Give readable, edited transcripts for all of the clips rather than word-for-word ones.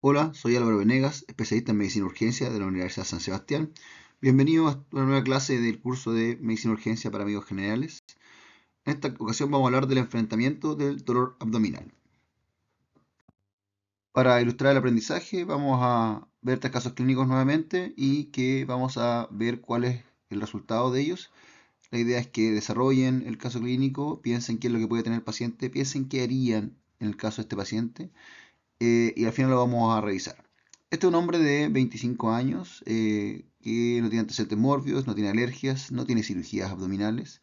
Hola, soy Álvaro Venegas, especialista en Medicina Urgencia de la Universidad San Sebastián. Bienvenido a una nueva clase del curso de Medicina Urgencia para amigos generales. En esta ocasión vamos a hablar del enfrentamiento del dolor abdominal. Para ilustrar el aprendizaje vamos a ver tres casos clínicos nuevamente y que vamos a ver cuál es el resultado de ellos. La idea es que desarrollen el caso clínico, piensen qué es lo que puede tener el paciente, piensen qué harían en el caso de este paciente y al final lo vamos a revisar. Este es un hombre de 25 años que no tiene antecedentes mórbidos, no tiene alergias, no tiene cirugías abdominales.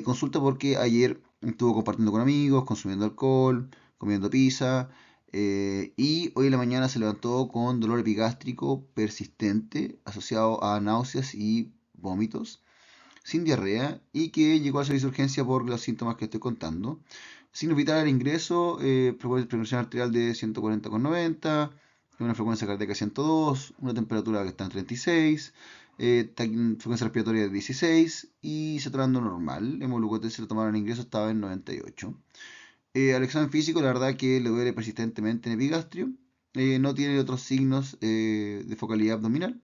Consulta porque ayer estuvo compartiendo con amigos, consumiendo alcohol, comiendo pizza y hoy en la mañana se levantó con dolor epigástrico persistente asociado a náuseas y vómitos sin diarrea y que llegó al servicio de urgencia por los síntomas que estoy contando. Signos vitales al ingreso, presión arterial de 140,90, una frecuencia cardíaca de 102, una temperatura que está en 36, frecuencia respiratoria de 16 y saturando normal. Hemoglucosis se lo tomaron en ingreso, estaba en 98. Al examen físico, la verdad que le duele persistentemente en epigastrio. No tiene otros signos de focalidad abdominal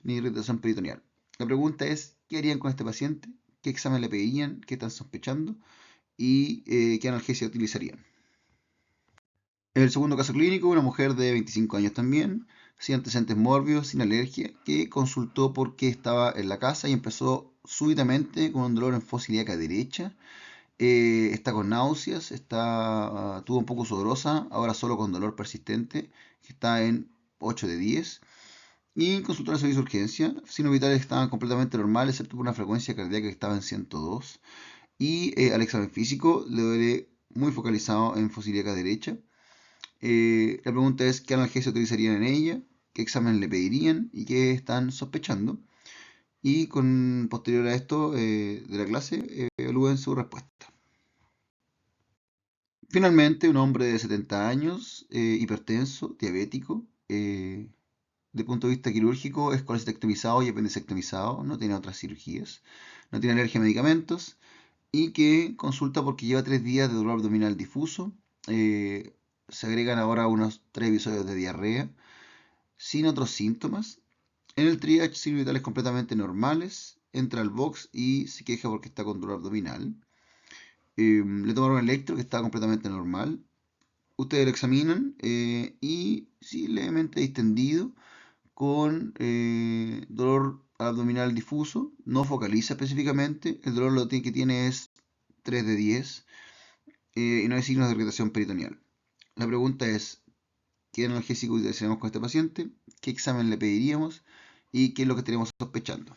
ni irritación peritoneal. La pregunta es, ¿qué harían con este paciente? ¿Qué examen le pedirían? ¿Qué están sospechando? ¿Y qué analgesia utilizarían? El segundo caso clínico, una mujer de 25 años también, sin antecedentes mórbidos, sin alergia, que consultó porque estaba en la casa y empezó súbitamente con un dolor en fosa ilíaca derecha. Está con náuseas, tuvo un poco sudorosa, ahora solo con dolor persistente, que está en 8 de 10. Y consultó al servicio de urgencia. Signos vitales estaban completamente normales, excepto por una frecuencia cardíaca que estaba en 102. Y al examen físico le duele muy focalizado en fosa ilíaca derecha. La pregunta es qué analgesia utilizarían en ella, qué examen le pedirían y qué están sospechando. Y posterior a esto de la clase, evalúen su respuesta. Finalmente, un hombre de 70 años, hipertenso, diabético, de punto de vista quirúrgico, es colecistectomizado y apendicectomizado, no tiene otras cirugías, no tiene alergia a medicamentos y que consulta porque lleva 3 días de dolor abdominal difuso. Se agregan ahora unos 3 episodios de diarrea sin otros síntomas. En el triage, signos vitales completamente normales. Entra al box y se queja porque está con dolor abdominal. Le tomaron un electro que está completamente normal. Ustedes lo examinan y sí, levemente distendido con dolor abdominal difuso, no focaliza específicamente, el dolor que tiene es 3 de 10 y no hay signos de irritación peritoneal. La pregunta es, ¿qué analgésico utilizaríamos con este paciente? ¿Qué examen le pediríamos? ¿Y qué es lo que estaríamos sospechando?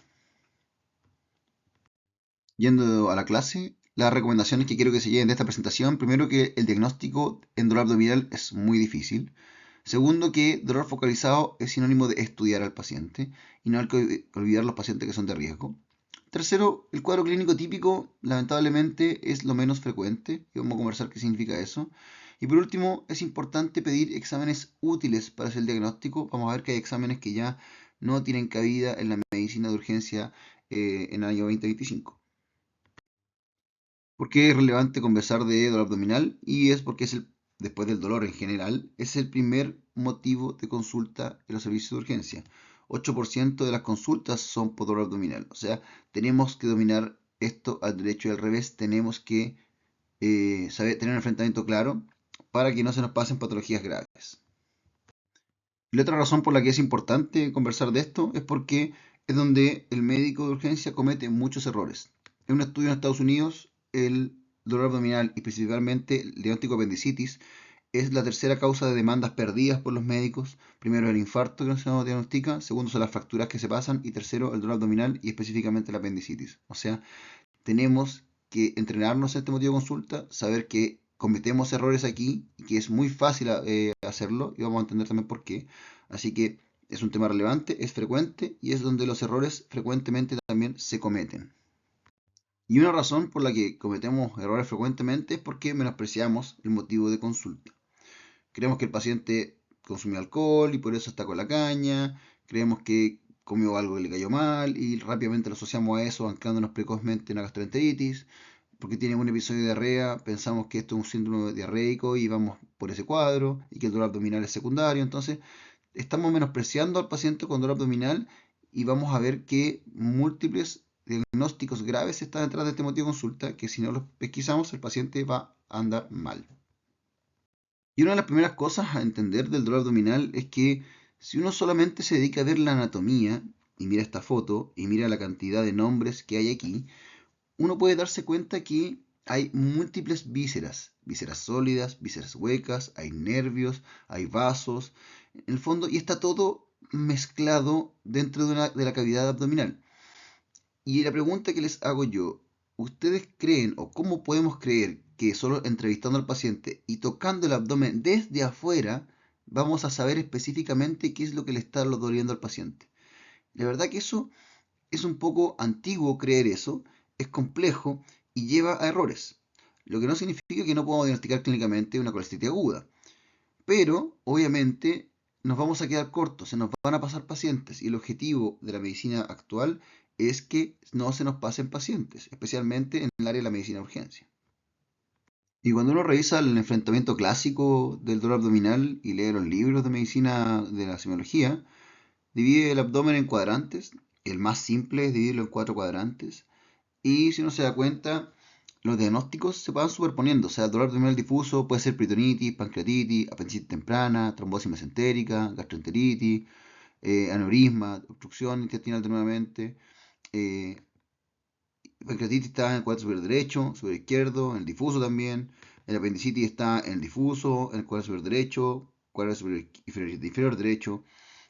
Yendo a la clase, las recomendaciones que quiero que se lleven de esta presentación, primero que el diagnóstico en dolor abdominal es muy difícil. Segundo, que dolor focalizado es sinónimo de estudiar al paciente y no hay que olvidar los pacientes que son de riesgo. Tercero, el cuadro clínico típico lamentablemente es lo menos frecuente y vamos a conversar qué significa eso. Y por último, es importante pedir exámenes útiles para hacer el diagnóstico. Vamos a ver que hay exámenes que ya no tienen cabida en la medicina de urgencia en el año 2025. ¿Por qué es relevante conversar de dolor abdominal? Y es porque después del dolor en general, es el primer motivo de consulta en los servicios de urgencia. 8% de las consultas son por dolor abdominal. O sea, tenemos que dominar esto al derecho y al revés. Tenemos que tener un enfrentamiento claro para que no se nos pasen patologías graves. Y la otra razón por la que es importante conversar de esto es porque es donde el médico de urgencia comete muchos errores. En un estudio en Estados Unidos, el dolor abdominal y principalmente el diagnóstico de apendicitis es la tercera causa de demandas perdidas por los médicos. Primero el infarto que no se nos diagnostica, segundo son las fracturas que se pasan y tercero el dolor abdominal y específicamente la apendicitis. O sea, tenemos que entrenarnos en este motivo de consulta, saber que cometemos errores aquí y que es muy fácil hacerlo y vamos a entender también por qué. Así que es un tema relevante, es frecuente y es donde los errores frecuentemente también se cometen. Y una razón por la que cometemos errores frecuentemente es porque menospreciamos el motivo de consulta. Creemos que el paciente consumió alcohol y por eso está con la caña, creemos que comió algo que le cayó mal y rápidamente lo asociamos a eso, anclándonos precozmente en una gastroenteritis. porque tiene un episodio de diarrea, pensamos que esto es un síndrome diarreico y vamos por ese cuadro, y que el dolor abdominal es secundario. Entonces, estamos menospreciando al paciente con dolor abdominal y vamos a ver que múltiples diagnósticos graves están detrás de este motivo de consulta, que si no los pesquisamos, el paciente va a andar mal. Y una de las primeras cosas a entender del dolor abdominal es que si uno solamente se dedica a ver la anatomía, y mira esta foto, y mira la cantidad de nombres que hay aquí, uno puede darse cuenta que hay múltiples vísceras, vísceras sólidas, vísceras huecas, hay nervios, hay vasos, en el fondo, y está todo mezclado dentro de la cavidad abdominal. Y la pregunta que les hago yo, ¿ustedes creen o cómo podemos creer que solo entrevistando al paciente y tocando el abdomen desde afuera vamos a saber específicamente qué es lo que le está doliendo al paciente? La verdad que eso es un poco antiguo creer eso, es complejo y lleva a errores. Lo que no significa que no podamos diagnosticar clínicamente una colestitis aguda. Pero, obviamente, nos vamos a quedar cortos, se nos van a pasar pacientes y el objetivo de la medicina actual es que no se nos pasen pacientes, especialmente en el área de la medicina de urgencia. Y cuando uno revisa el enfrentamiento clásico del dolor abdominal y lee los libros de medicina de la semiología, divide el abdomen en cuadrantes. El más simple es dividirlo en 4 cuadrantes. Y si uno se da cuenta, los diagnósticos se van superponiendo. O sea, dolor abdominal difuso puede ser peritonitis, pancreatitis, apendicitis temprana, trombosis mesentérica, gastroenteritis, aneurisma, obstrucción intestinal de nuevamente. Eh, Pancreatitis está en el cuadrante superior derecho, superior izquierdo, en el difuso también. El apendicitis está en el difuso, en el cuadrante superior derecho, cuadrante superior inferior derecho.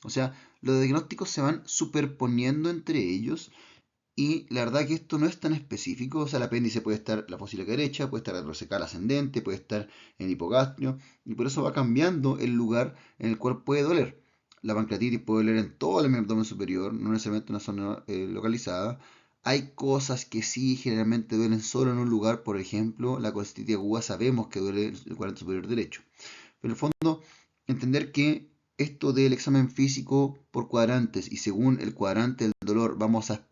O sea, los diagnósticos se van superponiendo entre ellos y la verdad que esto no es tan específico. O sea, el apéndice puede estar la fósila derecha, puede estar retrocecal ascendente, puede estar en hipogastrio y por eso va cambiando el lugar en el cual puede doler. La pancreatitis puede doler en todo el abdomen superior, no necesariamente en una zona localizada. Hay cosas que sí generalmente duelen solo en un lugar, por ejemplo, la colestitis aguda sabemos que duele el cuadrante superior derecho. Pero en el fondo, entender que esto del examen físico por cuadrantes y según el cuadrante del dolor vamos a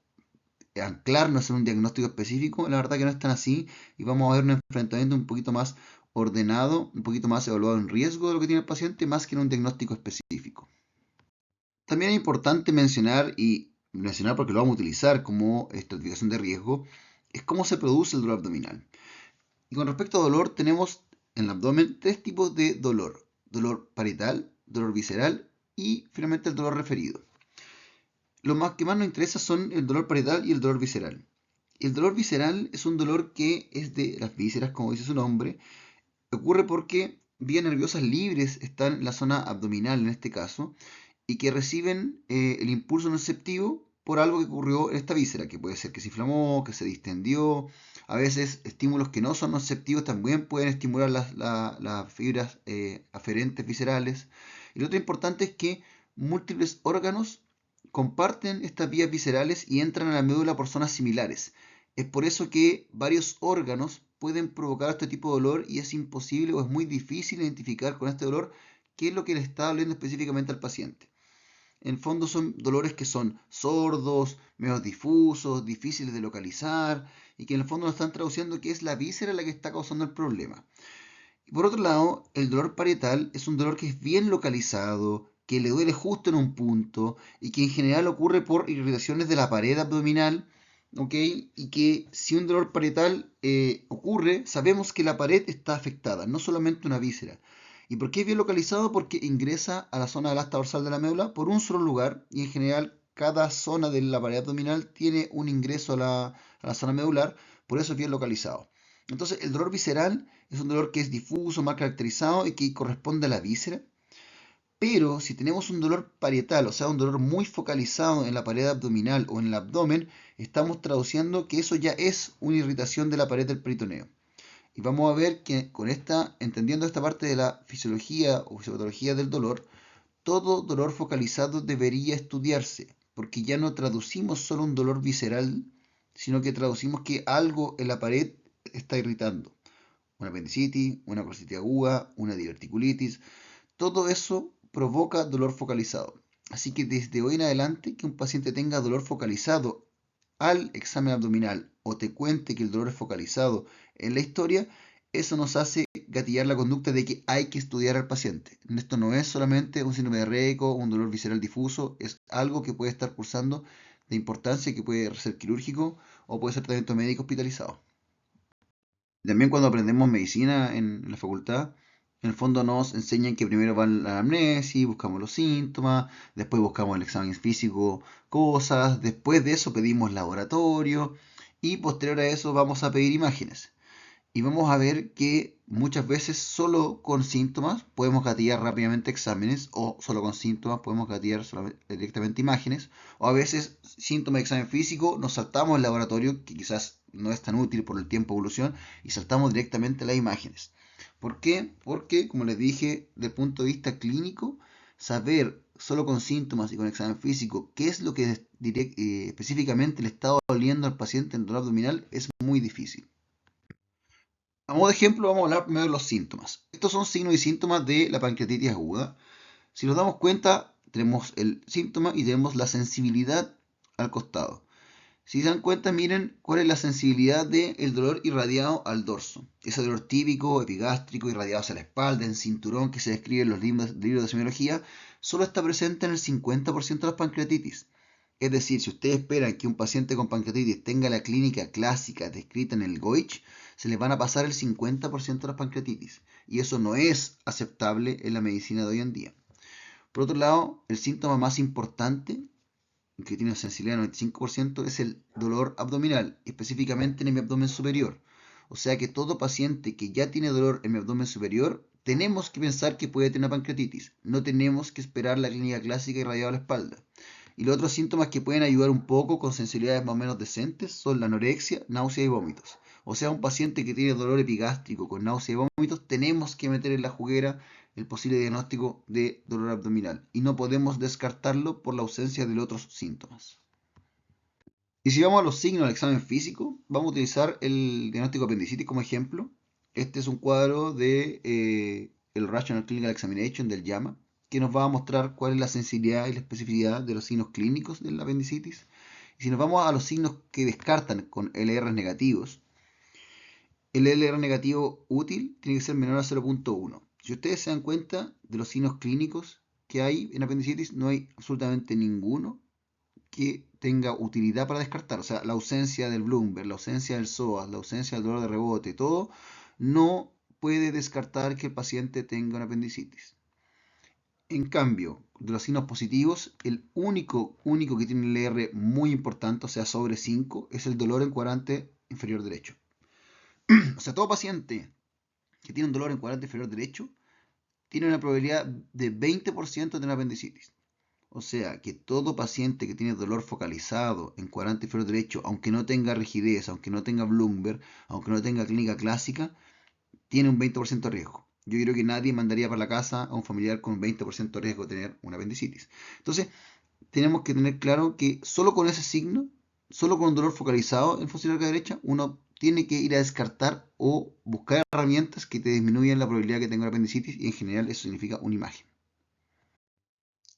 anclarnos en un diagnóstico específico, la verdad que no es tan así y vamos a ver un enfrentamiento un poquito más ordenado, un poquito más evaluado en riesgo de lo que tiene el paciente, más que en un diagnóstico específico. También es importante mencionar, y mencionar porque lo vamos a utilizar como estratificación de riesgo, es cómo se produce el dolor abdominal. Y con respecto a dolor, tenemos en el abdomen 3 tipos de dolor. Dolor parietal, dolor visceral y finalmente el dolor referido. Lo más que más nos interesa son el dolor parietal y el dolor visceral. El dolor visceral es un dolor que es de las vísceras, como dice su nombre. Ocurre porque vías nerviosas libres están en la zona abdominal en este caso y que reciben el impulso nociceptivo por algo que ocurrió en esta víscera, que puede ser que se inflamó, que se distendió. A veces estímulos que no son nociceptivos también pueden estimular las fibras aferentes viscerales. Y lo otro importante es que múltiples órganos comparten estas vías viscerales y entran a la médula por zonas similares. Es por eso que varios órganos pueden provocar este tipo de dolor y es imposible o es muy difícil identificar con este dolor qué es lo que le está doliendo específicamente al paciente. En el fondo son dolores que son sordos, medio difusos, difíciles de localizar y que en el fondo nos están traduciendo que es la víscera la que está causando el problema. Y por otro lado, el dolor parietal es un dolor que es bien localizado, que le duele justo en un punto y que en general ocurre por irritaciones de la pared abdominal, ¿ok? Y que si un dolor parietal ocurre, sabemos que la pared está afectada, no solamente una víscera. ¿Y por qué es bien localizado? Porque ingresa a la zona del asta dorsal de la médula por un solo lugar y en general cada zona de la pared abdominal tiene un ingreso a la zona medular, por eso es bien localizado. Entonces, el dolor visceral es un dolor que es difuso, mal caracterizado y que corresponde a la víscera. Pero si tenemos un dolor parietal, o sea, un dolor muy focalizado en la pared abdominal o en el abdomen, estamos traduciendo que eso ya es una irritación de la pared del peritoneo. Y vamos a ver que con entendiendo esta parte de la fisiología o fisiopatología del dolor, todo dolor focalizado debería estudiarse, porque ya no traducimos solo un dolor visceral, sino que traducimos que algo en la pared está irritando. Una apendicitis, una colitis aguda, una diverticulitis, todo eso provoca dolor focalizado. Así que desde hoy en adelante que un paciente tenga dolor focalizado al examen abdominal o te cuente que el dolor es focalizado en la historia, eso nos hace gatillar la conducta de que hay que estudiar al paciente. Esto no es solamente un síndrome diarreico, un dolor visceral difuso, es algo que puede estar cursando de importancia, que puede ser quirúrgico o puede ser tratamiento médico hospitalizado. También cuando aprendemos medicina en la facultad, en el fondo nos enseñan que primero va la anamnesis, buscamos los síntomas, después buscamos el examen físico, cosas, después de eso pedimos laboratorio y posterior a eso vamos a pedir imágenes. Y vamos a ver que muchas veces solo con síntomas podemos gatillar rápidamente exámenes o solo con síntomas podemos gatillar directamente imágenes o a veces síntomas de examen físico nos saltamos el laboratorio que quizás no es tan útil por el tiempo de evolución y saltamos directamente a las imágenes. ¿Por qué? Porque, como les dije, desde el punto de vista clínico, saber solo con síntomas y con examen físico qué es lo que específicamente le está doliendo al paciente en dolor abdominal es muy difícil. A modo de ejemplo, vamos a hablar primero de los síntomas. Estos son signos y síntomas de la pancreatitis aguda. Si nos damos cuenta, tenemos el síntoma y tenemos la sensibilidad al costado. Si se dan cuenta, miren cuál es la sensibilidad del dolor irradiado al dorso. Ese dolor típico, epigástrico, irradiado hacia la espalda, en cinturón, que se describe en los libros de semiología, solo está presente en el 50% de las pancreatitis. Es decir, si ustedes esperan que un paciente con pancreatitis tenga la clínica clásica descrita en el Goich, se les van a pasar el 50% de las pancreatitis. Y eso no es aceptable en la medicina de hoy en día. Por otro lado, el síntoma más importante, que tiene una sensibilidad del 95%, es el dolor abdominal, específicamente en mi abdomen superior. O sea que todo paciente que ya tiene dolor en mi abdomen superior, tenemos que pensar que puede tener una pancreatitis. No tenemos que esperar la clínica clásica irradiada a la espalda. Y los otros síntomas que pueden ayudar un poco con sensibilidades más o menos decentes son la anorexia, náusea y vómitos. O sea, un paciente que tiene dolor epigástrico con náusea y vómitos, tenemos que meter en la juguera el posible diagnóstico de dolor abdominal y no podemos descartarlo por la ausencia de otros síntomas. Y si vamos a los signos del examen físico, vamos a utilizar el diagnóstico de apendicitis como ejemplo. Este es un cuadro de el Rational Clinical Examination del JAMA, que nos va a mostrar cuál es la sensibilidad y la especificidad de los signos clínicos de la apendicitis. Y si nos vamos a los signos que descartan con LR negativos, el LR negativo útil tiene que ser menor a 0.1. Si ustedes se dan cuenta de los signos clínicos que hay en apendicitis, no hay absolutamente ninguno que tenga utilidad para descartar. O sea, la ausencia del Bloomberg, la ausencia del psoas, la ausencia del dolor de rebote, todo no puede descartar que el paciente tenga una apendicitis. En cambio, de los signos positivos, el único que tiene el R muy importante, o sea, sobre 5, es el dolor en cuadrante inferior derecho. O sea, todo paciente que tiene un dolor en cuadrante inferior derecho tiene una probabilidad de 20% de tener apendicitis. O sea, que todo paciente que tiene dolor focalizado en cuadrante inferior derecho, aunque no tenga rigidez, aunque no tenga Bloomberg, aunque no tenga clínica clásica, tiene un 20% de riesgo. Yo creo que nadie mandaría para la casa a un familiar con un 20% de riesgo de tener una apendicitis. Entonces, tenemos que tener claro que solo con ese signo, solo con un dolor focalizado en fosa derecha, uno tiene que ir a descartar o buscar herramientas que te disminuyan la probabilidad de que tenga una apendicitis y en general eso significa una imagen.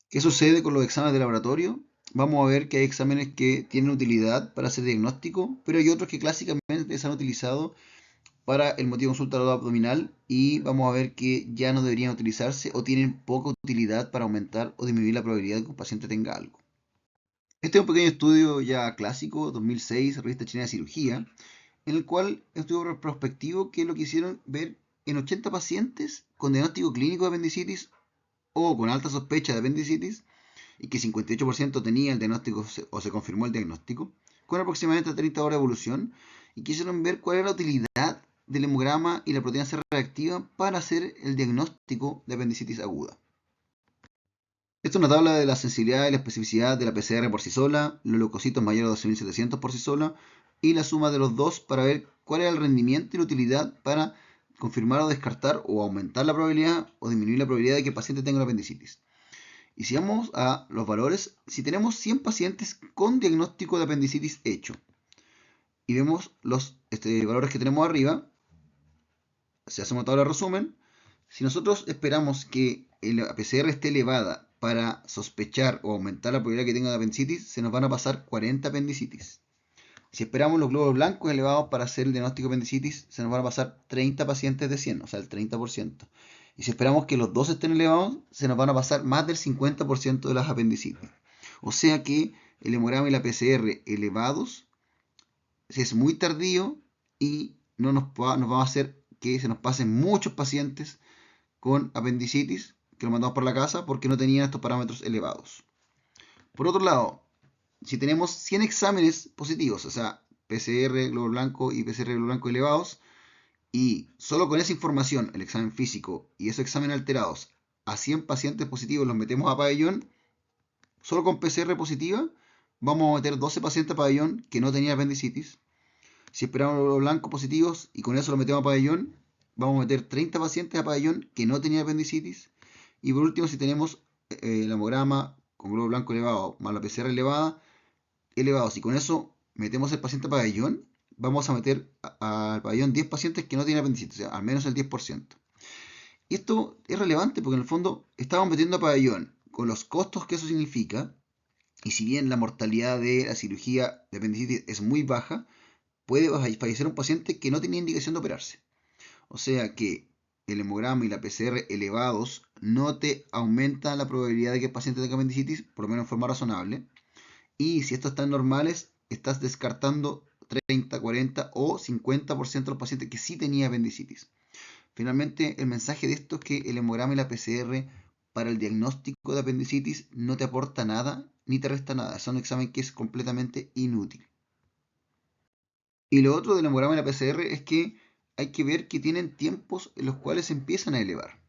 ¿Qué sucede con los exámenes de laboratorio? Vamos a ver que hay exámenes que tienen utilidad para hacer diagnóstico, pero hay otros que clásicamente se han utilizado para el motivo de consulta abdominal y vamos a ver que ya no deberían utilizarse o tienen poca utilidad para aumentar o disminuir la probabilidad de que un paciente tenga algo. Este es un pequeño estudio ya clásico, 2006, revista chilena de cirugía, en el cual es un estudio prospectivo que lo que hicieron ver en 80 pacientes con diagnóstico clínico de apendicitis o con alta sospecha de apendicitis y que 58% tenía el diagnóstico o se confirmó el diagnóstico, con aproximadamente 30 horas de evolución, y quisieron ver cuál era la utilidad del hemograma y la proteína C reactiva para hacer el diagnóstico de apendicitis aguda. Esta es una tabla de la sensibilidad y la especificidad de la PCR por sí sola, los leucocitos mayores de 12.700 por sí sola, y la suma de los dos para ver cuál era el rendimiento y la utilidad para confirmar o descartar o aumentar la probabilidad o disminuir la probabilidad de que el paciente tenga una apendicitis. Y si vamos a los valores, si tenemos 100 pacientes con diagnóstico de apendicitis hecho y vemos los valores que tenemos arriba, si hacemos tabla de resumen, si nosotros esperamos que la PCR esté elevada para sospechar o aumentar la probabilidad que tenga de apendicitis, se nos van a pasar 40 apendicitis. Si esperamos los glóbulos blancos elevados para hacer el diagnóstico de apendicitis, se nos van a pasar 30 pacientes de 100, o sea, el 30%. Y si esperamos que los dos estén elevados, se nos van a pasar más del 50% de las apendicitis. O sea que el hemograma y la PCR elevados es muy tardío y no nos va a hacer que se nos pasen muchos pacientes con apendicitis que los mandamos por la casa porque no tenían estos parámetros elevados. Por otro lado, si tenemos 100 exámenes positivos, o sea, PCR, glóbulo blanco y PCR, glóbulo blanco elevados, y solo con esa información, el examen físico y esos exámenes alterados, a 100 pacientes positivos los metemos a pabellón, solo con PCR positiva, vamos a meter 12 pacientes a pabellón que no tenían apendicitis. Si esperamos glóbulos blancos positivos y con eso lo metemos a pabellón, vamos a meter 30 pacientes a pabellón que no tenían apendicitis. Y por último, si tenemos el hemograma con glóbulo blanco elevado más la PCR elevada, elevados, y con eso metemos el paciente a pabellón, vamos a meter al pabellón 10 pacientes que no tienen apendicitis, o sea, al menos el 10%. Y esto es relevante porque en el fondo estamos metiendo a pabellón con los costos que eso significa, y si bien la mortalidad de la cirugía de apendicitis es muy baja, puede fallecer un paciente que no tenía indicación de operarse. O sea que el hemograma y la PCR elevados no te aumentan la probabilidad de que el paciente tenga apendicitis, por lo menos en forma razonable. Y si estos están normales, estás descartando 30, 40 o 50% de los pacientes que sí tenían apendicitis. Finalmente, el mensaje de esto es que el hemograma y la PCR para el diagnóstico de apendicitis no te aporta nada ni te resta nada. Es un examen que es completamente inútil. Y lo otro del hemograma y la PCR es que hay que ver que tienen tiempos en los cuales se empiezan a elevar.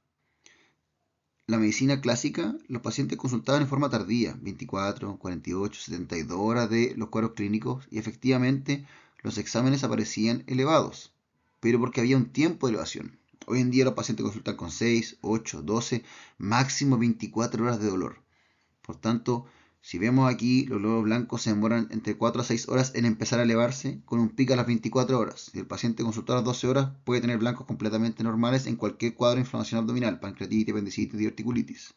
La medicina clásica, los pacientes consultaban en forma tardía, 24, 48, 72 horas de los cuadros clínicos, y efectivamente los exámenes aparecían elevados, pero porque había un tiempo de elevación. Hoy en día los pacientes consultan con 6, 8, 12, máximo 24 horas de dolor. Por tanto, si vemos aquí, los glóbulos blancos se demoran entre 4 a 6 horas en empezar a elevarse, con un pico a las 24 horas. Si el paciente consultó a las 12 horas, puede tener blancos completamente normales en cualquier cuadro de inflamación abdominal, pancreatitis, apendicitis, diverticulitis.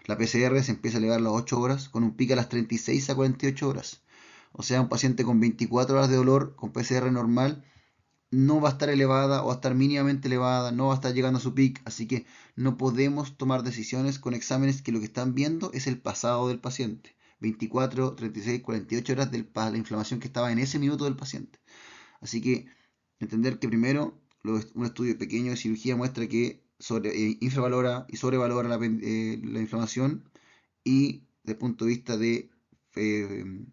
La PCR se empieza a elevar a las 8 horas, con un pico a las 36 a 48 horas. O sea, un paciente con 24 horas de dolor, con PCR normal, no va a estar elevada o va a estar mínimamente elevada, no va a estar llegando a su pic, así que no podemos tomar decisiones con exámenes que lo que están viendo es el pasado del paciente. 24, 36, 48 horas de la inflamación que estaba en ese minuto del paciente. Así que entender que primero un estudio pequeño de cirugía muestra que infravalora y sobrevalora la inflamación, y desde el punto de vista del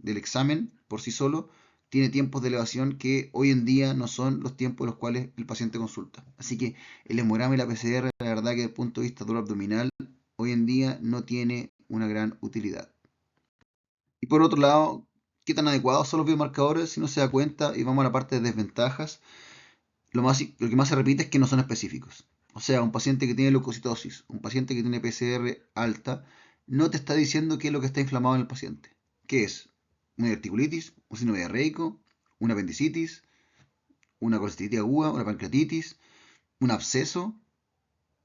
examen por sí solo tiene tiempos de elevación que hoy en día no son los tiempos en los cuales el paciente consulta. Así que el hemograma y la PCR, la verdad que desde el punto de vista dolor abdominal, hoy en día no tiene una gran utilidad. Y por otro lado, ¿qué tan adecuados son los biomarcadores? Si no se da cuenta y vamos a la parte de desventajas, lo que más se repite es que no son específicos. O sea, un paciente que tiene leucocitosis, un paciente que tiene PCR alta, no te está diciendo qué es lo que está inflamado en el paciente. ¿Qué es? Una diverticulitis, un síndrome diarreico, una apendicitis, una colestitis aguda, una pancreatitis, un absceso,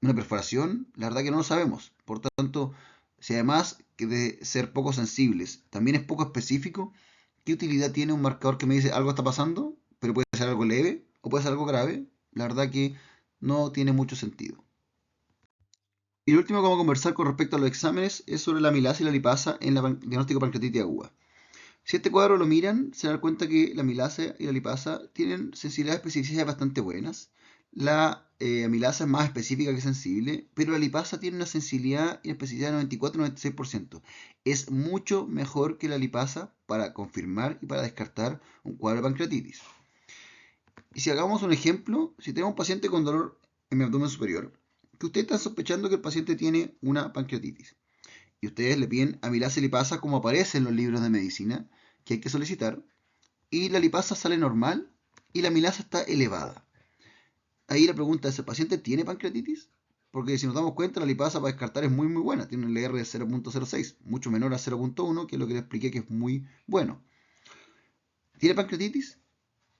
una perforación. La verdad que no lo sabemos. Por tanto, si además que de ser poco sensibles, también es poco específico, ¿qué utilidad tiene un marcador que me dice algo está pasando, pero puede ser algo leve o puede ser algo grave? La verdad que no tiene mucho sentido. Y lo último que vamos a conversar con respecto a los exámenes es sobre la amilasa y la lipasa en el diagnóstico de pancreatitis aguda. Si este cuadro lo miran, se dan cuenta que la amilasa y la lipasa tienen sensibilidad y especificidad bastante buenas. La amilasa es más específica que sensible, pero la lipasa tiene una sensibilidad y especificidad de 94-96%. Es mucho mejor que la lipasa para confirmar y para descartar un cuadro de pancreatitis. Y si hagamos un ejemplo, si tenemos un paciente con dolor en mi abdomen superior, que ustedes están sospechando que el paciente tiene una pancreatitis, y ustedes le piden amilasa y lipasa como aparece en los libros de medicina que hay que solicitar, y la lipasa sale normal y la amilasa está elevada. Ahí la pregunta es, ¿el paciente tiene pancreatitis? Porque si nos damos cuenta, la lipasa para descartar es muy muy buena, tiene un LR de 0.06, mucho menor a 0.1, que es lo que les expliqué que es muy bueno. ¿Tiene pancreatitis?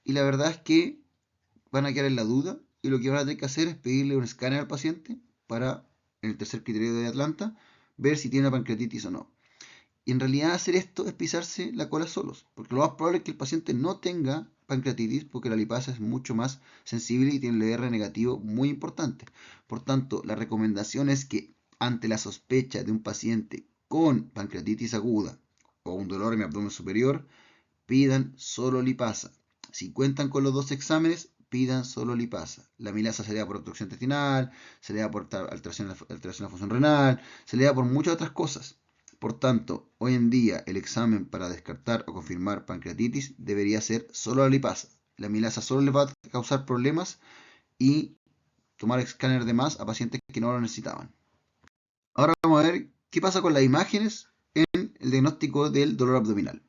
Y la verdad es que van a quedar en la duda, y lo que van a tener que hacer es pedirle un escáner al paciente para, en el tercer criterio de Atlanta, ver si tiene pancreatitis o no. Y en realidad hacer esto es pisarse la cola solos, porque lo más probable es que el paciente no tenga pancreatitis, porque la lipasa es mucho más sensible y tiene el LDR negativo muy importante. Por tanto, la recomendación es que ante la sospecha de un paciente con pancreatitis aguda o un dolor en el abdomen superior, pidan solo lipasa. Si cuentan con los dos exámenes, pidan solo lipasa. La amilasa se le da por obstrucción intestinal, se le da por alteración de la función renal, se le da por muchas otras cosas. Por tanto, hoy en día el examen para descartar o confirmar pancreatitis debería ser solo la lipasa. La amilasa solo le va a causar problemas y tomar escáner de más a pacientes que no lo necesitaban. Ahora vamos a ver qué pasa con las imágenes en el diagnóstico del dolor abdominal.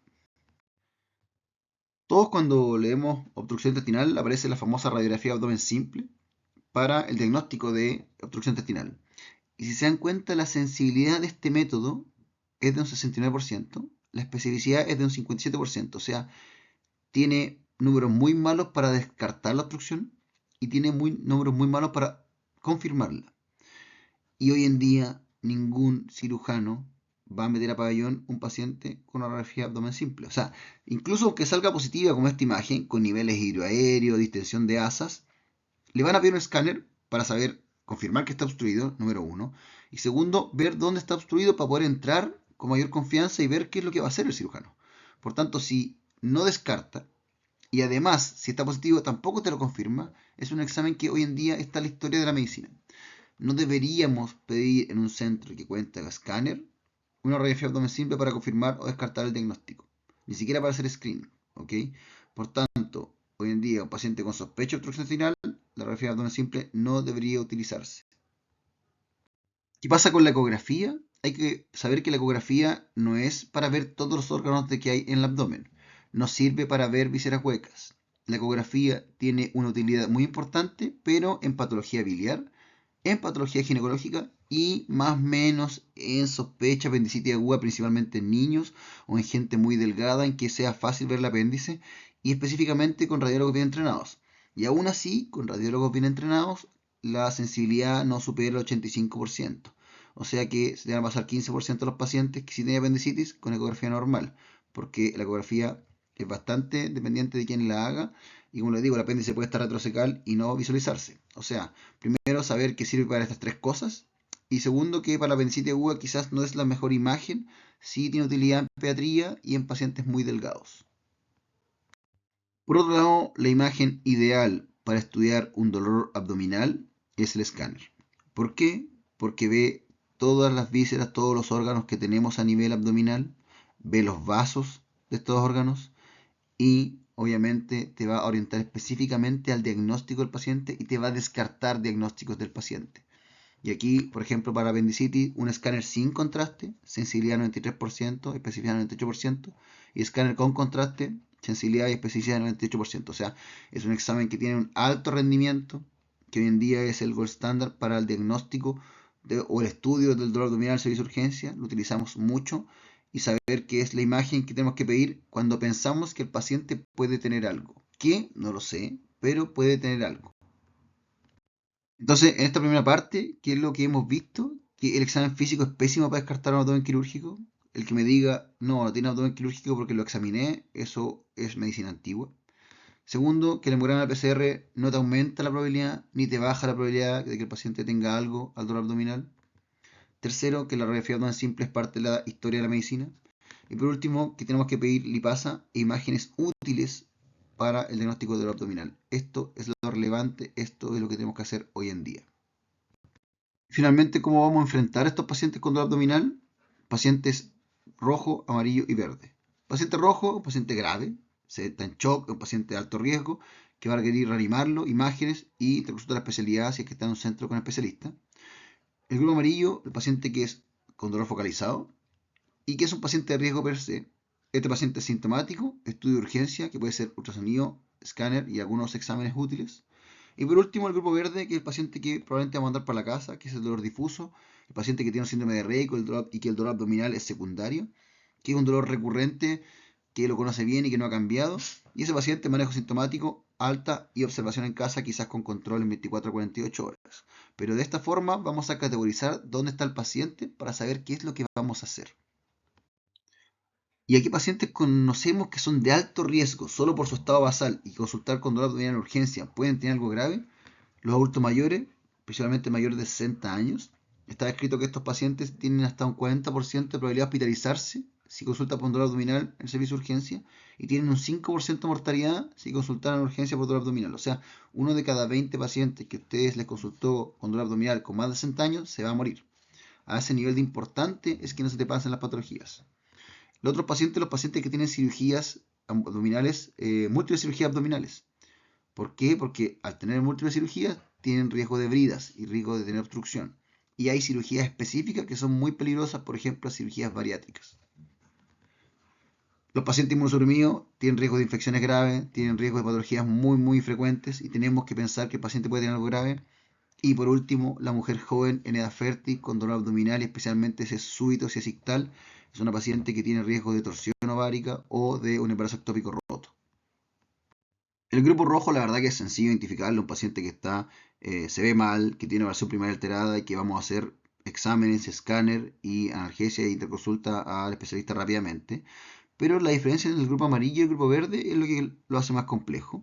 Todos cuando leemos obstrucción intestinal aparece la famosa radiografía de abdomen simple para el diagnóstico de obstrucción intestinal. Y si se dan cuenta, la sensibilidad de este método es de un 69%, la especificidad es de un 57%, o sea, tiene números muy malos para descartar la obstrucción y tiene números muy malos para confirmarla. Y hoy en día ningún cirujano va a meter a pabellón un paciente con una radiografía de abdomen simple. O sea, incluso aunque salga positiva como esta imagen, con niveles hidroaéreos, distensión de asas, le van a pedir un escáner para saber, confirmar que está obstruido, número uno. Y segundo, ver dónde está obstruido para poder entrar con mayor confianza y ver qué es lo que va a hacer el cirujano. Por tanto, si no descarta, y además, si está positivo, tampoco te lo confirma, es un examen que hoy en día está en la historia de la medicina. No deberíamos pedir en un centro que cuenta con escáner una radiografía de abdomen simple para confirmar o descartar el diagnóstico, ni siquiera para hacer screening, ¿ok? Por tanto, hoy en día un paciente con sospecha de obstrucción intestinal, la radiografía de abdomen simple no debería utilizarse. ¿Qué pasa con la ecografía? Hay que saber que la ecografía no es para ver todos los órganos que hay en el abdomen, no sirve para ver vísceras huecas. La ecografía tiene una utilidad muy importante, pero en patología biliar, en patología ginecológica y más o menos en sospecha de apendicitis aguda, principalmente en niños o en gente muy delgada en que sea fácil ver el apéndice y específicamente con radiólogos bien entrenados. Y aún así, con radiólogos bien entrenados, la sensibilidad no supera el 85%. O sea que se te van a pasar 15% de los pacientes que sí tienen apendicitis con ecografía normal, porque la ecografía es bastante dependiente de quién la haga y como les digo, el apéndice puede estar retrocecal y no visualizarse. O sea, primero saber que sirve para estas tres cosas y segundo que para la apendicitis aguda quizás no es la mejor imagen, sí tiene utilidad en pediatría y en pacientes muy delgados. Por otro lado, la imagen ideal para estudiar un dolor abdominal es el escáner. ¿Por qué? Porque ve todas las vísceras, todos los órganos que tenemos a nivel abdominal, ve los vasos de estos órganos y obviamente te va a orientar específicamente al diagnóstico del paciente y te va a descartar diagnósticos del paciente. Y aquí, por ejemplo, para apendicitis, un escáner sin contraste, sensibilidad 93%, especificidad 98%, y escáner con contraste, sensibilidad y especificidad 98%. O sea, es un examen que tiene un alto rendimiento, que hoy en día es el gold standard para el diagnóstico o el estudio del dolor abdominal en servicio de urgencia. Lo utilizamos mucho y saber qué es la imagen que tenemos que pedir cuando pensamos que el paciente puede tener algo. ¿Qué? No lo sé, pero puede tener algo. Entonces, en esta primera parte, ¿qué es lo que hemos visto? Que el examen físico es pésimo para descartar un abdomen quirúrgico. El que me diga, no tiene abdomen quirúrgico porque lo examiné, eso es medicina antigua. Segundo, que el hemograma PCR no te aumenta la probabilidad ni te baja la probabilidad de que el paciente tenga algo al dolor abdominal. Tercero, que la radiografía abdomen simple es parte de la historia de la medicina. Y por último, que tenemos que pedir lipasa e imágenes útiles para el diagnóstico del dolor abdominal. Esto es lo relevante, esto es lo que tenemos que hacer hoy en día. Finalmente, ¿cómo vamos a enfrentar a estos pacientes con dolor abdominal? Pacientes rojo, amarillo y verde. Paciente rojo, un paciente grave, se está en shock, un paciente de alto riesgo, que va a requerir reanimarlo, imágenes y consulta de la especialidad si es que está en un centro con especialista. El grupo amarillo, el paciente que es con dolor focalizado y que es un paciente de riesgo per se. Este paciente es sintomático, estudio de urgencia, que puede ser ultrasonido, escáner y algunos exámenes útiles. Y por último, el grupo verde, que es el paciente que probablemente va a mandar para la casa, que es el dolor difuso, el paciente que tiene un síndrome de Raynaud y que el dolor abdominal es secundario, que es un dolor recurrente, que lo conoce bien y que no ha cambiado. Y ese paciente, manejo sintomático, alta y observación en casa, quizás con control en 24 a 48 horas. Pero de esta forma vamos a categorizar dónde está el paciente para saber qué es lo que vamos a hacer. ¿Y a qué pacientes conocemos que son de alto riesgo solo por su estado basal y consultar con dolor abdominal en urgencia pueden tener algo grave? Los adultos mayores, especialmente mayores de 60 años. Está escrito que estos pacientes tienen hasta un 40% de probabilidad de hospitalizarse si consultan por dolor abdominal en el servicio de urgencia y tienen un 5% de mortalidad si consultan en urgencia por dolor abdominal. O sea, uno de cada 20 pacientes que ustedes les consultó con dolor abdominal con más de 60 años se va a morir. A ese nivel de importante es que no se te pasen las patologías. Los pacientes que tienen cirugías abdominales, múltiples cirugías abdominales. ¿Por qué? Porque al tener múltiples cirugías tienen riesgo de bridas y riesgo de tener obstrucción. Y hay cirugías específicas que son muy peligrosas, por ejemplo, cirugías bariátricas. Los pacientes inmunosuprimidos tienen riesgo de infecciones graves, tienen riesgo de patologías muy frecuentes y tenemos que pensar que el paciente puede tener algo grave. Y por último, la mujer joven en edad fértil con dolor abdominal y especialmente si es súbito, si es ictal, es una paciente que tiene riesgo de torsión ovárica o de un embarazo ectópico roto. El grupo rojo, la verdad que es sencillo identificarlo, un paciente que se ve mal, que tiene evasión primaria alterada y que vamos a hacer exámenes, escáner y analgesia e interconsulta al especialista rápidamente. Pero la diferencia entre el grupo amarillo y el grupo verde es lo que lo hace más complejo.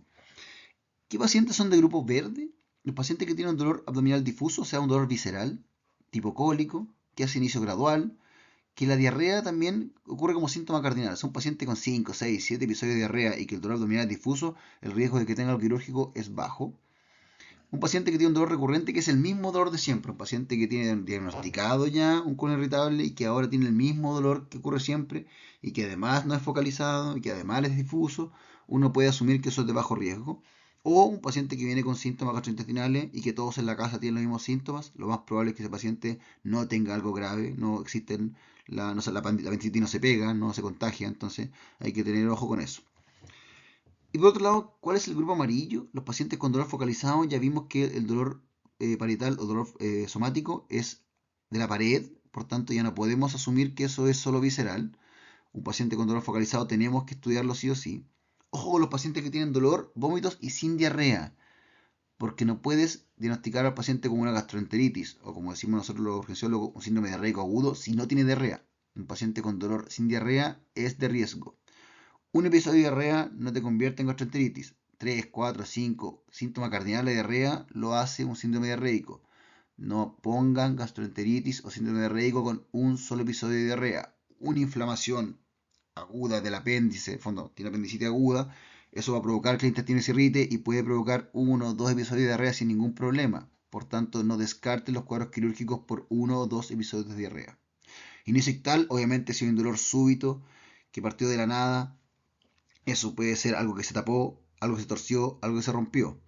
¿Qué pacientes son de grupo verde? Los pacientes que tienen un dolor abdominal difuso, o sea, un dolor visceral, tipo cólico, que hace inicio gradual, que la diarrea también ocurre como síntoma cardinal. Son pacientes con 5, 6, 7 episodios de diarrea y que el dolor abdominal es difuso, el riesgo de que tenga algo quirúrgico es bajo. Un paciente que tiene un dolor recurrente que es el mismo dolor de siempre, un paciente que tiene diagnosticado ya un colon irritable y que ahora tiene el mismo dolor que ocurre siempre y que además no es focalizado y que además es difuso, uno puede asumir que eso es de bajo riesgo. O un paciente que viene con síntomas gastrointestinales y que todos en la casa tienen los mismos síntomas, lo más probable es que ese paciente no tenga algo grave, no existen, no sé, la apendicitis no se pega, no se contagia, entonces hay que tener ojo con eso. Y por otro lado, ¿cuál es el grupo amarillo? Los pacientes con dolor focalizado, ya vimos que el dolor parietal o dolor somático es de la pared, por tanto ya no podemos asumir que eso es solo visceral. Un paciente con dolor focalizado tenemos que estudiarlo sí o sí. Ojo con los pacientes que tienen dolor, vómitos y sin diarrea, porque no puedes diagnosticar al paciente como una gastroenteritis o como decimos nosotros los urgenciólogos, un síndrome diarreico agudo si no tiene diarrea. Un paciente con dolor sin diarrea es de riesgo. Un episodio de diarrea no te convierte en gastroenteritis. 3, 4, 5 síntomas cardinales de diarrea lo hace un síndrome diarreico. No pongan gastroenteritis o síndrome diarreico con un solo episodio de diarrea. Una inflamación aguda del apéndice, en fondo, tiene apendicitis aguda, eso va a provocar que el intestino se irrite y puede provocar 1 o 2 episodios de diarrea sin ningún problema. Por tanto, no descarten los cuadros quirúrgicos por 1 o 2 episodios de diarrea. Inicio ictal, obviamente, si hay un dolor súbito que partió de la nada, eso puede ser algo que se tapó, algo que se torció, algo que se rompió.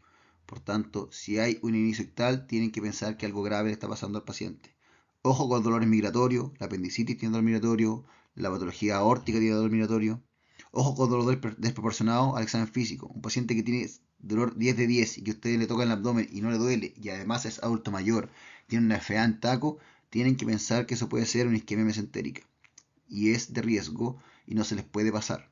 Por tanto, si hay un inicio ictal, tienen que pensar que algo grave le está pasando al paciente. Ojo con dolores migratorios, la apendicitis tiene dolor migratorio, la patología aórtica tiene dolor migratorio. Ojo con dolor desproporcionado al examen físico. Un paciente que tiene dolor 10 de 10 y que usted le toca el abdomen y no le duele y además es adulto mayor, tiene una FA en taco, tienen que pensar que eso puede ser una isquemia mesentérica. Y es de riesgo y no se les puede pasar.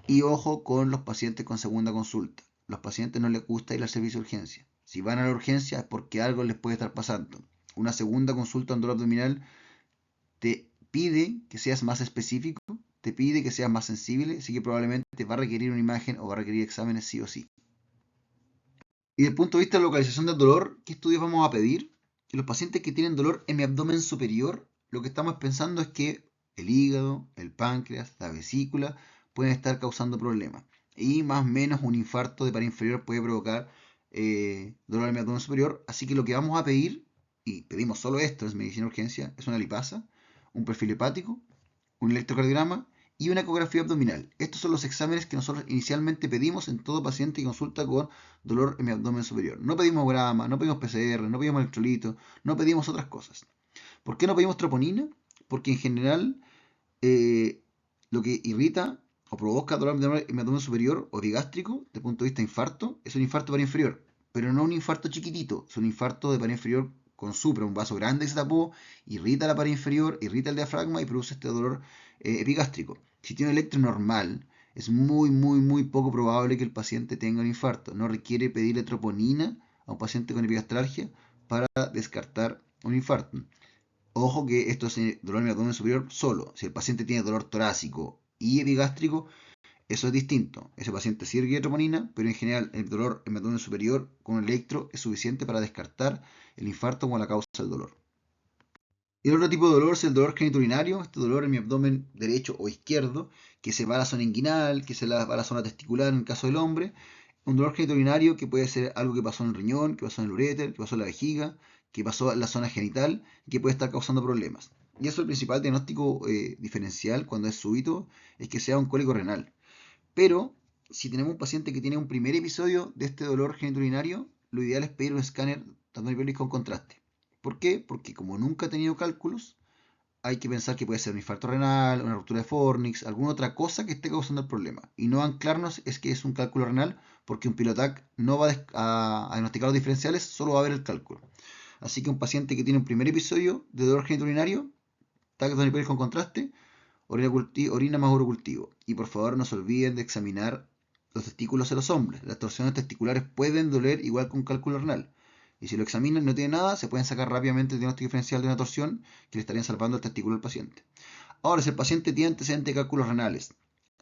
Y ojo con los pacientes con segunda consulta. Los pacientes no les gusta ir al servicio de urgencia. Si van a la urgencia es porque algo les puede estar pasando. Una segunda consulta en dolor abdominal te pide que seas más específico, te pide que seas más sensible, así que probablemente va a requerir una imagen o va a requerir exámenes sí o sí. Y desde el punto de vista de localización del dolor, ¿qué estudios vamos a pedir? En los pacientes que tienen dolor en mi abdomen superior, lo que estamos pensando es que el hígado, el páncreas, la vesícula pueden estar causando problemas. Y más o menos un infarto de pared inferior puede provocar dolor en mi abdomen superior. Así que lo que vamos a pedir, y pedimos solo esto, es medicina de urgencia, es una lipasa, un perfil hepático, un electrocardiograma y una ecografía abdominal. Estos son los exámenes que nosotros inicialmente pedimos en todo paciente que consulta con dolor en mi abdomen superior. No pedimos grama, no pedimos PCR, no pedimos electrolitos, no pedimos otras cosas. ¿Por qué no pedimos troponina? Porque en general eh, lo que irrita o provoca dolor en mi abdomen superior o epigástrico, desde el punto de vista de infarto, es un infarto pared inferior. Pero no un infarto chiquitito, es un infarto de pared inferior con supra, un vaso grande que se tapó, irrita la pared inferior, irrita el diafragma y produce este dolor epigástrico. Si tiene un electro normal, es muy poco probable que el paciente tenga un infarto. No requiere pedirle troponina a un paciente con epigastralgia para descartar un infarto. Ojo que esto es dolor en el abdomen superior solo. Si el paciente tiene dolor torácico y epigástrico, eso es distinto. Ese paciente sí requiere troponina, pero en general el dolor en mi abdomen superior con un electro es suficiente para descartar el infarto como la causa del dolor. Y el otro tipo de dolor es el dolor genitourinario, este dolor en mi abdomen derecho o izquierdo, que se va a la zona inguinal, que se va a la zona testicular en el caso del hombre. Un dolor genitourinario que puede ser algo que pasó en el riñón, que pasó en el uréter, que pasó en la vejiga, que pasó en la zona genital, que puede estar causando problemas. Y eso es el principal diagnóstico diferencial cuando es súbito, es que sea un cólico renal. Pero si tenemos un paciente que tiene un primer episodio de este dolor genitourinario, lo ideal es pedir un escáner abdominal con contraste. ¿Por qué? Porque como nunca ha tenido cálculos, hay que pensar que puede ser un infarto renal, una ruptura de fornix, alguna otra cosa que esté causando el problema. Y no anclarnos es que es un cálculo renal, porque un pilotac no va a diagnosticar los diferenciales, solo va a ver el cálculo. Así que un paciente que tiene un primer episodio de dolor genitourinario, TAC abdominal con contraste, orina más urocultivo. Y por favor no se olviden de examinar los testículos de los hombres. Las torsiones testiculares pueden doler igual que un cálculo renal. Y si lo examinan y no tiene nada, se pueden sacar rápidamente el diagnóstico diferencial de una torsión que le estarían salvando el testículo al paciente. Ahora, si el paciente tiene antecedentes de cálculos renales,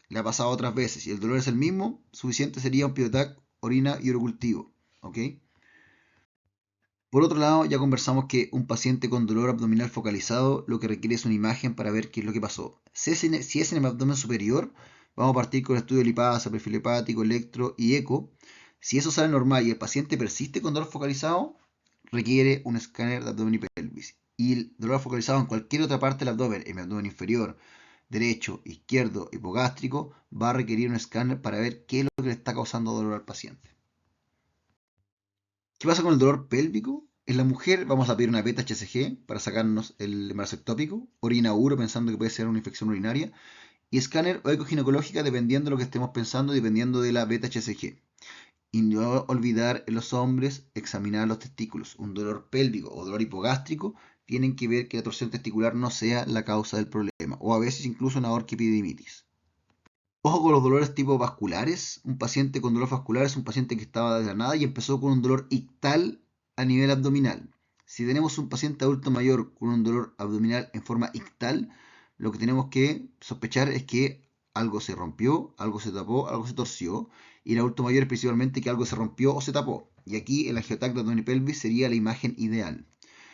le ha pasado otras veces y el dolor es el mismo, suficiente sería un Pilotac, orina y urocultivo. ¿Ok? Por otro lado, ya conversamos que un paciente con dolor abdominal focalizado lo que requiere es una imagen para ver qué es lo que pasó. Si es en el abdomen superior, vamos a partir con el estudio de lipasa, perfil hepático, electro y eco. Si eso sale normal y el paciente persiste con dolor focalizado, requiere un escáner de abdomen y pelvis. Y el dolor focalizado en cualquier otra parte del abdomen, en el abdomen inferior, derecho, izquierdo, hipogástrico, va a requerir un escáner para ver qué es lo que le está causando dolor al paciente. ¿Qué pasa con el dolor pélvico? En la mujer vamos a pedir una beta-HCG para sacarnos el embarazo ectópico, orina uro pensando que puede ser una infección urinaria, y escáner o ecoginecológica dependiendo de lo que estemos pensando, dependiendo de la beta-HCG. Y no olvidar en los hombres examinar los testículos. Un dolor pélvico o dolor hipogástrico tienen que ver que la torsión testicular no sea la causa del problema, o a veces incluso una orquipididimitis. Ojo con los dolores tipo vasculares. Un paciente con dolor vascular es un paciente que estaba de la nada y empezó con un dolor ictal a nivel abdominal. Si tenemos un paciente adulto mayor con un dolor abdominal en forma ictal, lo que tenemos que sospechar es que algo se rompió, algo se tapó, algo se torció. Y el adulto mayor es principalmente que algo se rompió o se tapó. Y aquí el angiotac de abdomen y pelvis sería la imagen ideal.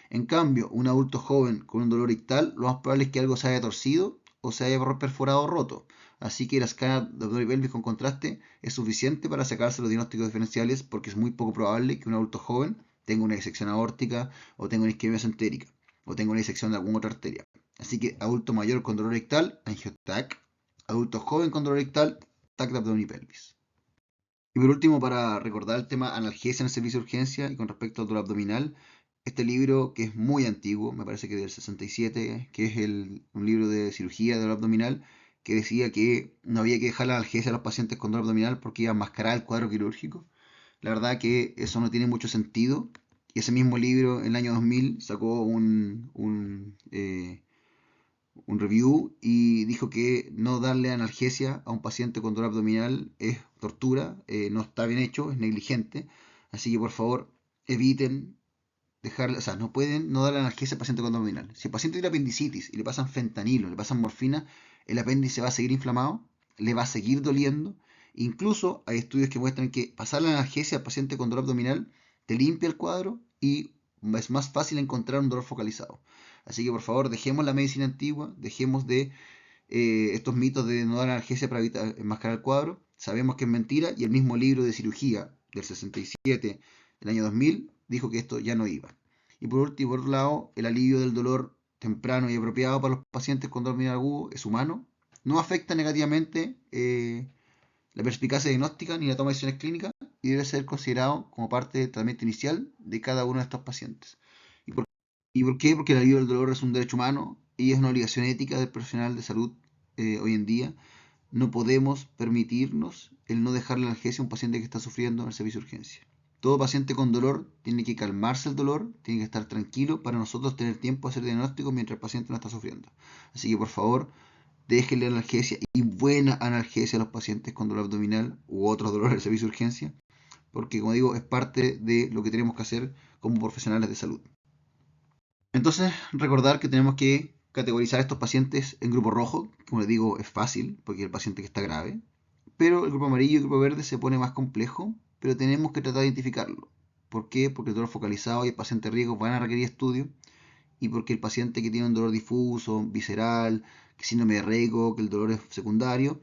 En cambio, un adulto joven con un dolor ictal, lo más probable es que algo se haya torcido o se haya perforado o roto. Así que la escala de abdomen y pelvis con contraste es suficiente para sacarse los diagnósticos diferenciales porque es muy poco probable que un adulto joven tenga una disección aórtica o tenga una isquemia mesentérica o tenga una disección de alguna otra arteria. Así que adulto mayor con dolor ictal, angiotac. Adulto joven con dolor ictal, TAC de abdomen y pelvis. Y por último, para recordar el tema analgesia en el servicio de urgencia y con respecto al dolor abdominal, este libro que es muy antiguo, me parece que del 67, que es un libro de cirugía de dolor abdominal, que decía que no había que dejar la analgesia a los pacientes con dolor abdominal porque iba a enmascarar el cuadro quirúrgico. La verdad que eso no tiene mucho sentido. Y ese mismo libro, en el año 2000, sacó un review y dijo que no darle analgesia a un paciente con dolor abdominal es tortura, no está bien hecho, es negligente. Así que por favor eviten dejarle, o sea, no pueden no darle analgesia al paciente con dolor abdominal. Si el paciente tiene apendicitis y le pasan fentanilo, le pasan morfina, el apéndice va a seguir inflamado, le va a seguir doliendo. Incluso hay estudios que muestran que pasar la analgesia al paciente con dolor abdominal te limpia el cuadro y es más fácil encontrar un dolor focalizado. Así que por favor dejemos la medicina antigua, dejemos de estos mitos de no dar analgesia para evitar enmascarar el cuadro. Sabemos que es mentira y el mismo libro de cirugía del 67 del año 2000 dijo que esto ya no iba. Y por último, por otro lado, el alivio del dolor temprano y apropiado para los pacientes con dolor abdominal agudo es humano, no afecta negativamente la perspicacia diagnóstica ni la toma de decisiones clínicas y debe ser considerado como parte del tratamiento inicial de cada uno de estos pacientes. ¿Y por qué? Porque el alivio del dolor es un derecho humano y es una obligación ética del profesional de salud hoy en día. No podemos permitirnos el no dejarle analgesia a un paciente que está sufriendo en el servicio de urgencia. Todo paciente con dolor tiene que calmarse el dolor, tiene que estar tranquilo para nosotros tener tiempo de hacer diagnóstico mientras el paciente no está sufriendo. Así que por favor, déjenle analgesia y buena analgesia a los pacientes con dolor abdominal u otros dolores del servicio de urgencia, porque como digo, es parte de lo que tenemos que hacer como profesionales de salud. Entonces, recordar que tenemos que categorizar a estos pacientes en grupo rojo, como les digo, es fácil, porque es el paciente que está grave, pero el grupo amarillo y el grupo verde se pone más complejo, pero tenemos que tratar de identificarlo. ¿Por qué? Porque el dolor focalizado y el paciente de riesgo van a requerir estudio, y porque el paciente que tiene un dolor difuso, visceral, que síndrome de Raynaud, que el dolor es secundario,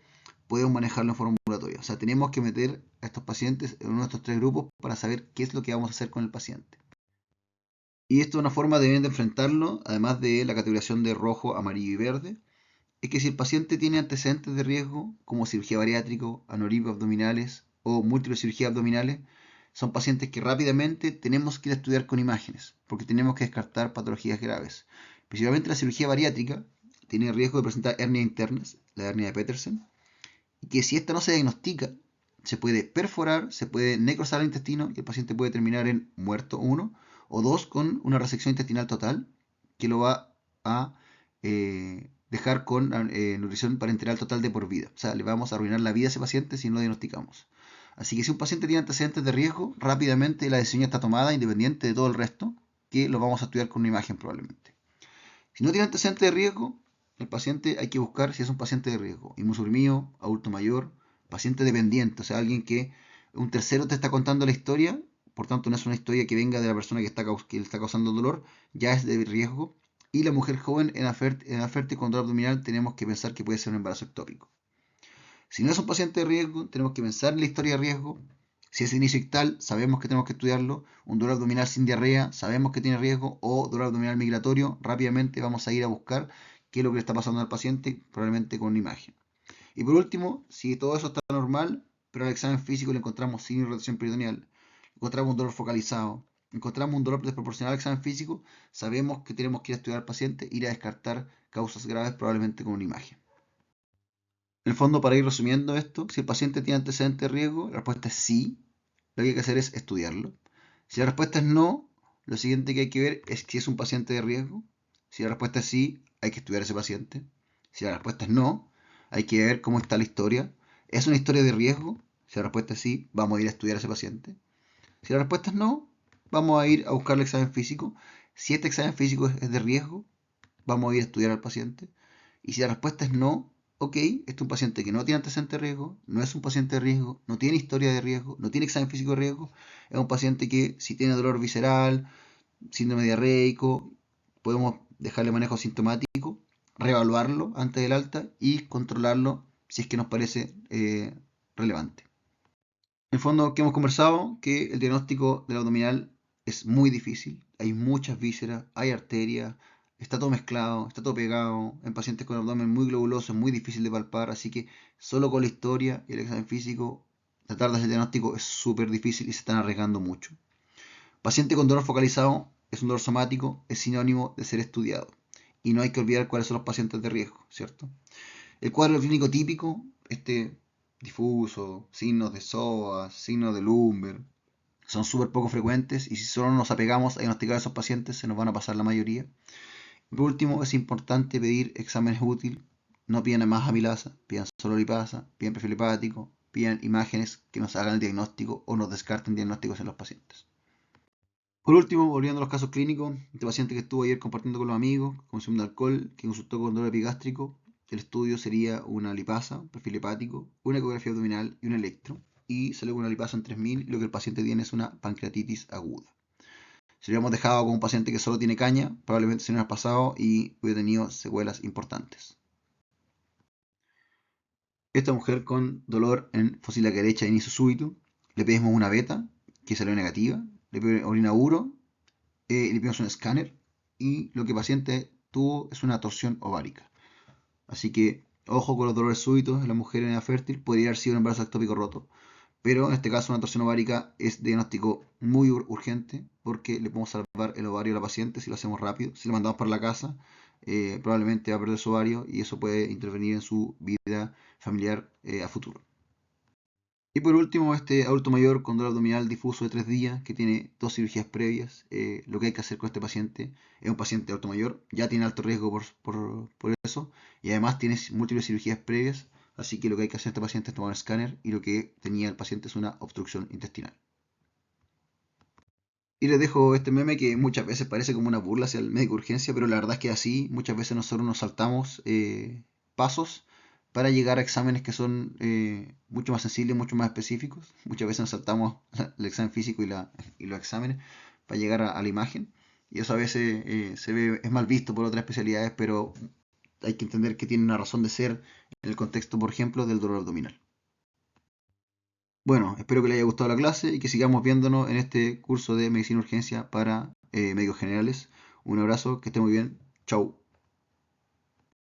podemos manejarlo en forma ambulatoria. O sea, tenemos que meter a estos pacientes en uno de estos tres grupos para saber qué es lo que vamos a hacer con el paciente. Y esto es una forma de enfrentarlo, además de la categorización de rojo, amarillo y verde, es que si el paciente tiene antecedentes de riesgo, como cirugía bariátrica, aneurismas abdominales o múltiples cirugías abdominales, son pacientes que rápidamente tenemos que ir a estudiar con imágenes, porque tenemos que descartar patologías graves. Principalmente la cirugía bariátrica tiene riesgo de presentar hernias internas, la hernia de Petersen, y que si esta no se diagnostica, se puede perforar, se puede necrosar el intestino y el paciente puede terminar en muerto, uno, o dos, con una resección intestinal total, que lo va a dejar con nutrición parenteral total de por vida. O sea, le vamos a arruinar la vida a ese paciente si no lo diagnosticamos. Así que si un paciente tiene antecedentes de riesgo, rápidamente la decisión ya está tomada, independiente de todo el resto, que lo vamos a estudiar con una imagen probablemente. Si no tiene antecedentes de riesgo, el paciente hay que buscar si es un paciente de riesgo. Inmunosuprimido, adulto mayor, paciente dependiente, o sea, alguien que un tercero te está contando la historia, por tanto no es una historia que venga de la persona que le está causando el dolor, ya es de riesgo. Y la mujer joven en fértil con dolor abdominal tenemos que pensar que puede ser un embarazo ectópico. Si no es un paciente de riesgo, tenemos que pensar en la historia de riesgo. Si es de inicio ictal, sabemos que tenemos que estudiarlo. Un dolor abdominal sin diarrea, sabemos que tiene riesgo. O dolor abdominal migratorio, rápidamente vamos a ir a buscar qué es lo que le está pasando al paciente, probablemente con una imagen. Y por último, si todo eso está normal, pero al examen físico le encontramos sin irritación peritoneal, encontramos un dolor focalizado, encontramos un dolor desproporcional al examen físico, sabemos que tenemos que ir a estudiar al paciente, ir a descartar causas graves probablemente con una imagen. En el fondo, para ir resumiendo esto, si el paciente tiene antecedentes de riesgo, la respuesta es sí. Lo que hay que hacer es estudiarlo. Si la respuesta es no, lo siguiente que hay que ver es si es un paciente de riesgo. Si la respuesta es sí, hay que estudiar a ese paciente. Si la respuesta es no, hay que ver cómo está la historia. ¿Es una historia de riesgo? Si la respuesta es sí, vamos a ir a estudiar a ese paciente. Si la respuesta es no, vamos a ir a buscar el examen físico. Si este examen físico es de riesgo, vamos a ir a estudiar al paciente. Y si la respuesta es no, ok, este es un paciente que no tiene antecedente de riesgo, no es un paciente de riesgo, no tiene historia de riesgo, no tiene examen físico de riesgo, es un paciente que si tiene dolor visceral, síndrome diarreico, podemos dejarle manejo sintomático, reevaluarlo antes del alta y controlarlo si es que nos parece relevante. En el fondo, que hemos conversado, que el diagnóstico del abdominal es muy difícil. Hay muchas vísceras, hay arterias, está todo mezclado, está todo pegado. En pacientes con abdomen muy globuloso es muy difícil de palpar, así que solo con la historia y el examen físico, tratar de hacer el diagnóstico es súper difícil y se están arriesgando mucho. Paciente con dolor focalizado es un dolor somático, es sinónimo de ser estudiado. Y no hay que olvidar cuáles son los pacientes de riesgo, ¿cierto? El cuadro clínico típico, difuso, signos de psoas, signos de Lumber, son súper poco frecuentes y si solo nos apegamos a diagnosticar a esos pacientes se nos van a pasar la mayoría. Por último, es importante pedir exámenes útiles, no pidan más amilasa, pidan solo lipasa, pidan perfil hepático, pidan imágenes que nos hagan el diagnóstico o nos descarten diagnósticos en los pacientes. Por último, volviendo a los casos clínicos, este paciente que estuvo ayer compartiendo con los amigos, consumiendo alcohol, que consultó con dolor epigástrico, el estudio sería una lipasa, perfil hepático, una ecografía abdominal y un electro, y salió con una lipasa en 3000 y lo que el paciente tiene es una pancreatitis aguda. Si lo hubiéramos dejado con un paciente que solo tiene caña, probablemente se nos hubiera pasado y hubiera tenido secuelas importantes. Esta mujer con dolor en fósila derecha de inicio súbito, le pedimos una beta, que salió negativa, le pedimos orina uro, le pedimos un escáner y lo que el paciente tuvo es una torsión ovárica. Así que ojo con los dolores súbitos en la mujer en edad fértil, podría haber sido un embarazo ectópico roto. Pero en este caso una torsión ovárica es diagnóstico muy urgente porque le podemos salvar el ovario a la paciente si lo hacemos rápido. Si lo mandamos para la casa, probablemente va a perder su ovario y eso puede intervenir en su vida familiar a futuro. Y por último, este adulto mayor con dolor abdominal difuso de 3 días que tiene 2 cirugías previas. Lo que hay que hacer con este paciente es un paciente adulto mayor, ya tiene alto riesgo por eso y además tiene múltiples cirugías previas. Así que lo que hay que hacer a este paciente es tomar un escáner y lo que tenía el paciente es una obstrucción intestinal. Y les dejo este meme que muchas veces parece como una burla hacia el médico de urgencia, pero la verdad es que así muchas veces nosotros nos saltamos pasos para llegar a exámenes que son mucho más sensibles, mucho más específicos. Muchas veces nos saltamos el examen físico y los exámenes para llegar a la imagen. Y eso a veces se ve, es mal visto por otras especialidades, pero hay que entender que tiene una razón de ser en el contexto, por ejemplo, del dolor abdominal. Bueno, espero que les haya gustado la clase y que sigamos viéndonos en este curso de medicina urgencia para médicos generales. Un abrazo, que esté muy bien. Chau.